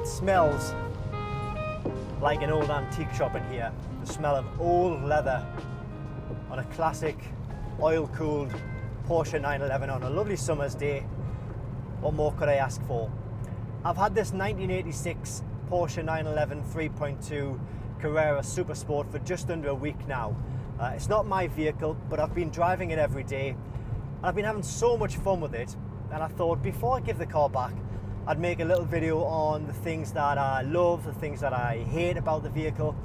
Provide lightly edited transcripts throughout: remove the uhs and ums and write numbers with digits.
It smells like an old antique shop in here. The smell of old leather on a classic oil-cooled Porsche 911 on a lovely summer's day. What more could I ask for? I've had this 1986 Porsche 911 3.2 Carrera Super Sport for just under a week now. It's not my vehicle, but I've been driving it every day. I've been having so much fun with it, and I thought before I give the car back, I'd make a little video on the things that I love, the things that I hate about the vehicle,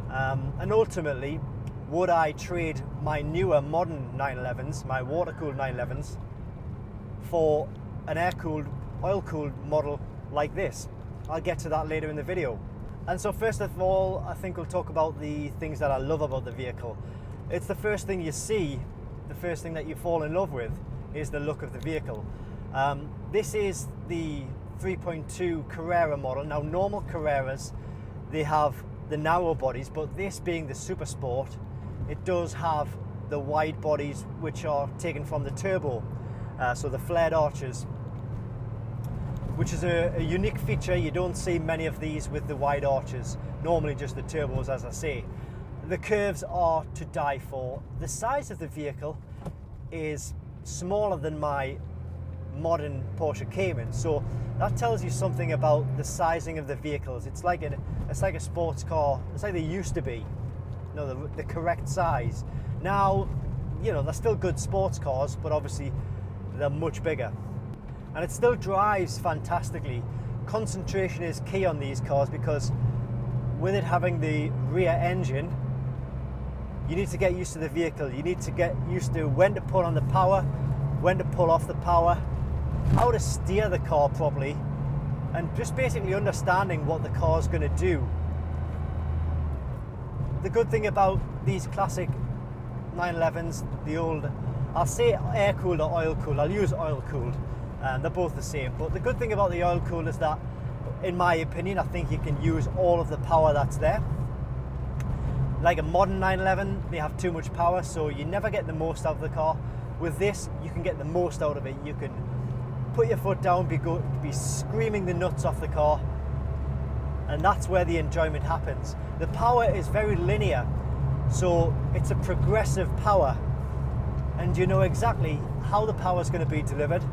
and ultimately, would I trade my newer modern 911s, my water-cooled 911s, for an air-cooled, oil-cooled model like this? I'll get to that later in the video. And so first of all, I think we'll talk about the things that I love about the vehicle. It's the first thing you see, the first thing that you fall in love with is the look of the vehicle. This is the 3.2 Carrera model. Now normal Carreras, they have the narrow bodies, but this being the Super Sport, it does have the wide bodies which are taken from the turbo, so the flared arches, which is a unique feature. You don't see many of these with the wide arches, normally just the turbos, as I say. The curves are to die for. The size of the vehicle is smaller than my modern Porsche Cayman, so that tells you something about the sizing of the vehicles. It's like a sports car. It's like they used to be, you know, the correct size. Now, you know, they're still good sports cars, but obviously they're much bigger, and it still drives fantastically. Concentration is key on these cars because with it having the rear engine, you need to get used to the vehicle. You need to get used to when to put on the power, when to pull off the power, how to steer the car properly, and just basically understanding what the car's going to do. The good thing about these classic 911s, the old, I'll say air-cooled or oil-cooled, I'll use oil-cooled, they're both the same, but the good thing about the oil-cooled is that, in my opinion, I think you can use all of the power that's there. Like a modern 911, they have too much power, so you never get the most out of the car. With this, you can get the most out of it. You can put your foot down, be screaming the nuts off the car, and that's where the enjoyment happens. The power is very linear, so it's a progressive power, and you know exactly how the power is going to be delivered,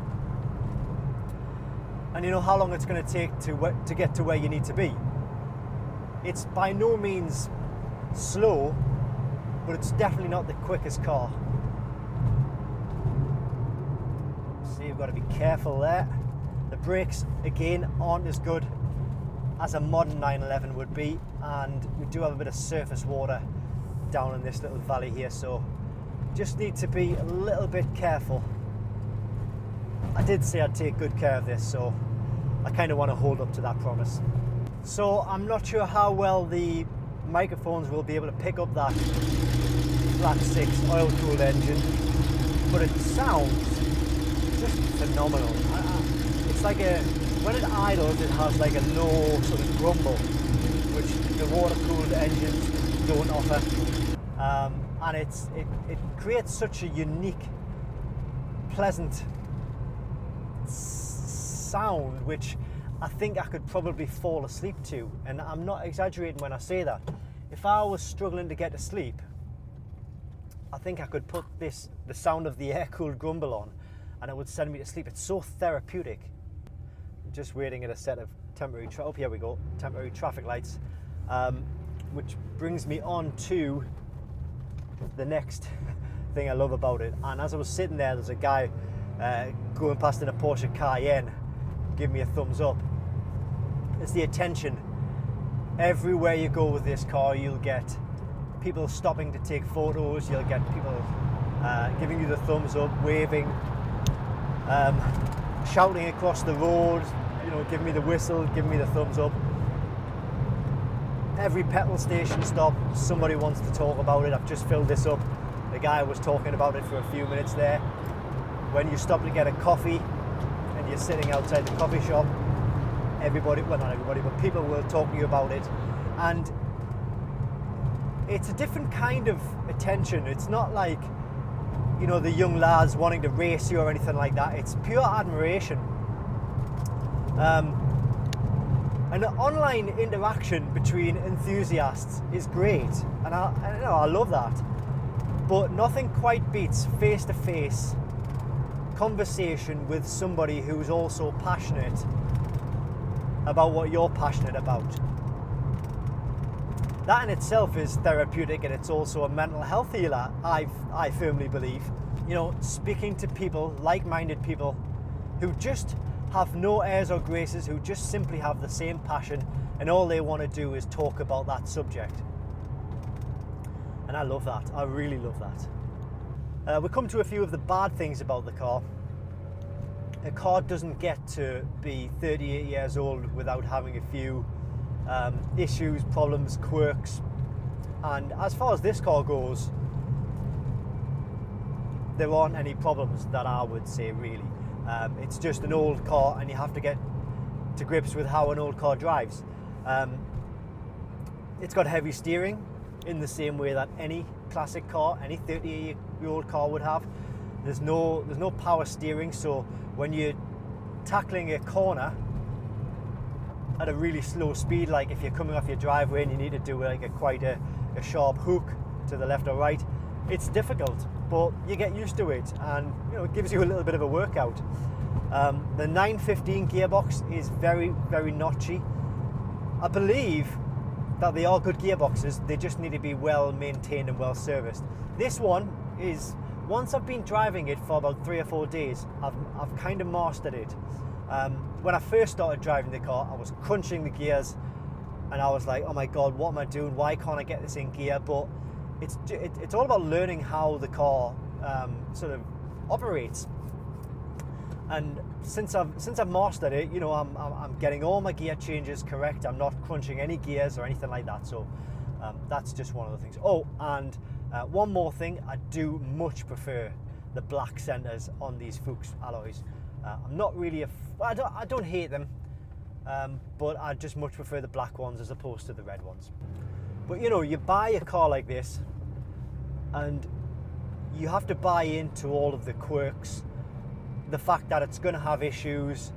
and you know how long it's going to take to get to where you need to be. It's by no means slow, but it's definitely not the quickest car. So you've got to be careful there. The brakes, again, aren't as good as a modern 911 would be, and we do have a bit of surface water down in this little valley here, so just need to be a little bit careful. I did say I'd take good care of this, so I kind of want to hold up to that promise. So I'm not sure how well the microphones will be able to pick up that flat 6 oil-cooled engine, but it sounds just phenomenal. It's like when it idles, it has like a low sort of grumble, which the water-cooled engines don't offer, and it creates such a unique, pleasant sound, which I think I could probably fall asleep to, and I'm not exaggerating when I say that. If I was struggling to get to sleep, I think I could put the sound of the air-cooled grumble on, and it would send me to sleep. It's so therapeutic. I'm just waiting at a set of temporary here we go, temporary traffic lights, which brings me on to the next thing I love about it. And as I was sitting there's a guy going past in a Porsche Cayenne, give me a thumbs up. It's the attention. Everywhere you go with this car, you'll get people stopping to take photos, you'll get people giving you the thumbs up, waving, shouting across the road, you know, giving me the whistle, giving me the thumbs up. Every petrol station stop, somebody wants to talk about it. I've just filled this up. The guy was talking about it for a few minutes there. When you stop to get a coffee, you're sitting outside the coffee shop, everybody, well not everybody, but people will talk to you about it, and it's a different kind of attention. It's not like, you know, the young lads wanting to race you or anything like that. It's pure admiration. And And the online interaction between enthusiasts is great, and I love that. But nothing quite beats face-to-face conversation with somebody who's also passionate about what you're passionate about. That in itself is therapeutic, and it's also a mental health healer, I firmly believe. You know, speaking to people, like-minded people, who just have no airs or graces, who just simply have the same passion, and all they want to do is talk about that subject. And I love that. I really love that. We come to a few of the bad things about the car. A car doesn't get to be 38 years old without having a few issues, problems, quirks. And as far as this car goes, there aren't any problems that I would say, really. It's just an old car, and you have to get to grips with how an old car drives. It's got heavy steering in the same way that any classic car, any 38-year-old car would have. There's no power steering, so when you're tackling a corner at a really slow speed, like if you're coming off your driveway and you need to do like quite a sharp hook to the left or right, it's difficult, but you get used to it, and you know, it gives you a little bit of a workout. The 915 gearbox is very, very notchy. I believe that they are good gearboxes, they just need to be well maintained and well serviced. This one is, once I've been driving it for about 3 or 4 days, I've kind of mastered it. When I first started driving the car, I was crunching the gears, and I was like, oh my god, what am I doing? Why can't I get this in gear? But it's all about learning how the car sort of operates. And since I've mastered it, you know, I'm getting all my gear changes correct. I'm not crunching any gears or anything like that. So that's just one of the things. Oh, and one more thing, I do much prefer the black centers on these Fuchs alloys. I'm not really I don't hate them, but I just much prefer the black ones as opposed to the red ones. But you know, you buy a car like this, and you have to buy into all of the quirks, the fact that it's going to have issues,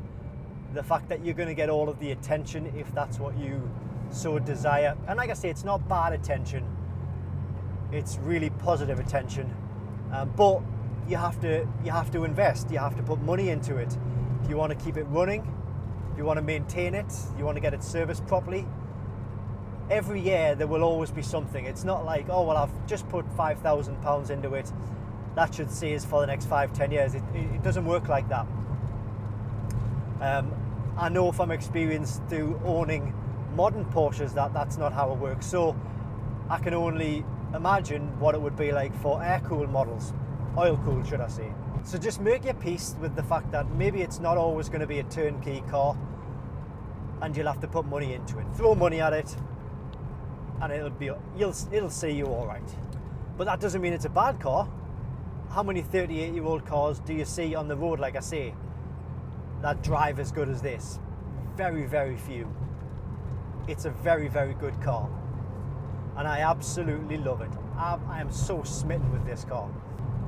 the fact that you're going to get all of the attention if that's what you so desire. And like I say, it's not bad attention, it's really positive attention, but you have to invest, you have to put money into it. If you want to keep it running, if you want to maintain it, you want to get it serviced properly, every year there will always be something. It's not like, oh well, I've just put £5,000 into it, that should see us for the next 5-10 years. It doesn't work like that. I know from experience through owning modern Porsches that's not how it works, so I can only imagine what it would be like for air-cooled models, oil-cooled should I say. So just make your peace with the fact that maybe it's not always going to be a turnkey car, and you'll have to put money into it. Throw money at it, and it'll see you all right. But that doesn't mean it's a bad car. How many 38-year-old cars do you see on the road, like I say, that drive as good as this? Very, very few. It's a very, very good car, and I absolutely love it. I am so smitten with this car.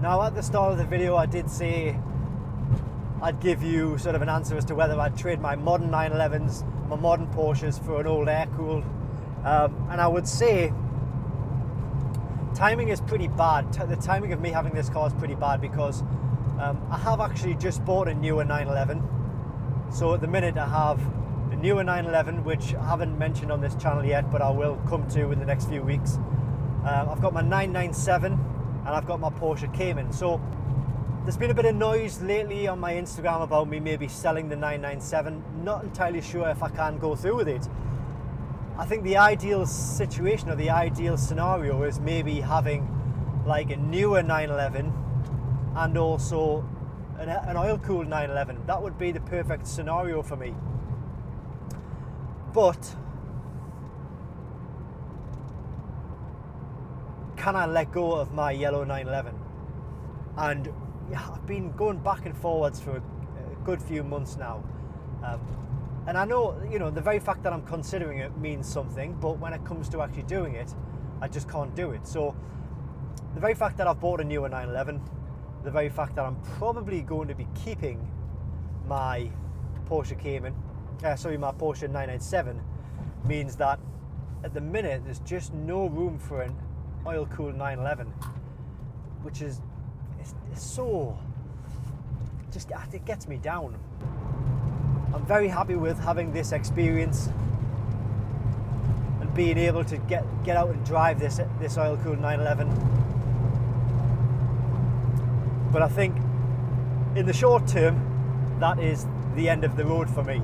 Now, at the start of the video, I did say I'd give you sort of an answer as to whether I'd trade my modern 911s, my modern Porsches, for an old air-cooled. And I would say timing is pretty bad. The timing of me having this car is pretty bad because I have actually just bought a newer 911. So at the minute I have a newer 911, which I haven't mentioned on this channel yet, but I will come to in the next few weeks. I've got my 997 and I've got my Porsche Cayman. So there's been a bit of noise lately on my Instagram about me maybe selling the 997. Not entirely sure if I can go through with it. I think the ideal situation or the ideal scenario is maybe having like a newer 911 and also an oil-cooled 911. That would be the perfect scenario for me. But can I let go of my yellow 911? And yeah, I've been going back and forwards for a good few months now. And I know, you know, the very fact that I'm considering it means something, but when it comes to actually doing it, I just can't do it. So the very fact that I've bought a newer 911, the very fact that I'm probably going to be keeping my Porsche Cayman, my Porsche 997 means that at the minute there's just no room for an oil-cooled 911, which is it's so just, it gets me down. I'm very happy with having this experience and being able to get out and drive this oil-cooled 911. But I think in the short term, that is the end of the road for me.